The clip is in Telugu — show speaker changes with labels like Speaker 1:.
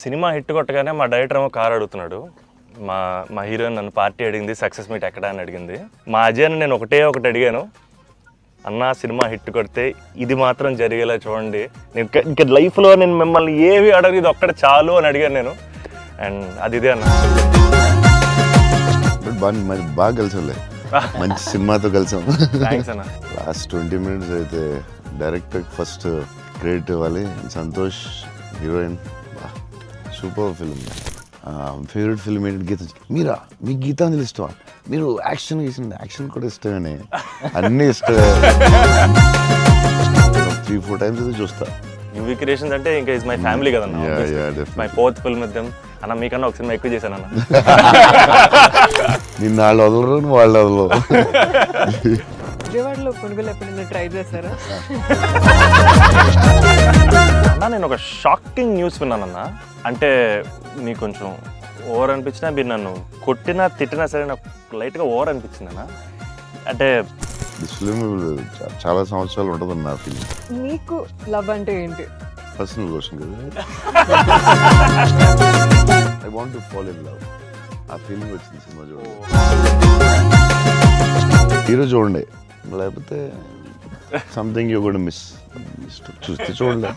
Speaker 1: సినిమా హిట్ కొట్టగానే మా డైరెక్టర్ ఏమో కార్ అడుగుతున్నాడు. మా మా హీరోయిన్ నన్ను పార్టీ అడిగింది, సక్సెస్ మీట్ ఎక్కడ అని అడిగింది. మా అజయ్ని నేను ఒకటి అడిగాను, అన్న సినిమా హిట్ కొడితే ఇది మాత్రం జరిగేలా చూడండి, నేను ఇంకా లైఫ్లో నేను మిమ్మల్ని ఏవి అడగదు, ఇది ఒక్కడ చాలు అని అడిగాను నేను. అండ్ అది ఇదే అన్న.
Speaker 2: బాగా కలిసాంలే, మంచి సినిమాతో కలిసాం.
Speaker 1: థ్యాంక్స్ అన్న.
Speaker 2: లాస్ట్ 20 minutes అయితే డైరెక్టర్ ఫస్ట్ క్రెడిట్ ఇవ్వాలి. Santosh heroine, super film. Favourite film ఏంటి? గీత. మీరా? మీకు గీతాంజలి ఇష్టమా? మీరు యాక్షన్ చేసింది, యాక్షన్ కూడా ఇష్టమేనే, అన్నీ ఇష్టమే. 3-4 times అయితే చూస్తా.
Speaker 1: యువి క్రియేషన్స్ అంటే ఇంకా ఇస్ మై ఫ్యామిలీ కదన్న. My 4th film with them. అన్న మీకన్నా ఒక సినిమా ఎక్కువ చేశాను అన్న.
Speaker 2: నిన్న వాళ్ళు వదలరు, వాళ్ళు వదలరు.
Speaker 3: విజయవాడలో కొనుగోలు ఎప్పుడైనా ట్రై చేశారా?
Speaker 1: అన్న నేను ఒక షాకింగ్ న్యూస్ విన్నానన్న. అంటే మీకు కొంచెం ఓవర్ అనిపించినా, మీరు నన్ను కొట్టినా తిట్టినా సరే నాకు లైట్గా ఓవర్ అనిపించింది అన్న. అంటే
Speaker 2: ఫిల్మ్ చాలా సంవత్సరాలు ఉంటుంది నా ఫిల్మ్.
Speaker 3: మీకు లవ్ అంటే ఏంటి?
Speaker 2: పర్సనల్ క్వశ్చన్ కదా. I want to fall in love. ఆ ఫీలింగ్ వచ్చింది సినిమా చూడండి. హీరో చూడండి, లేకపోతే సంథింగ్ యూ గోనా మిస్. చూస్తే చూడండి.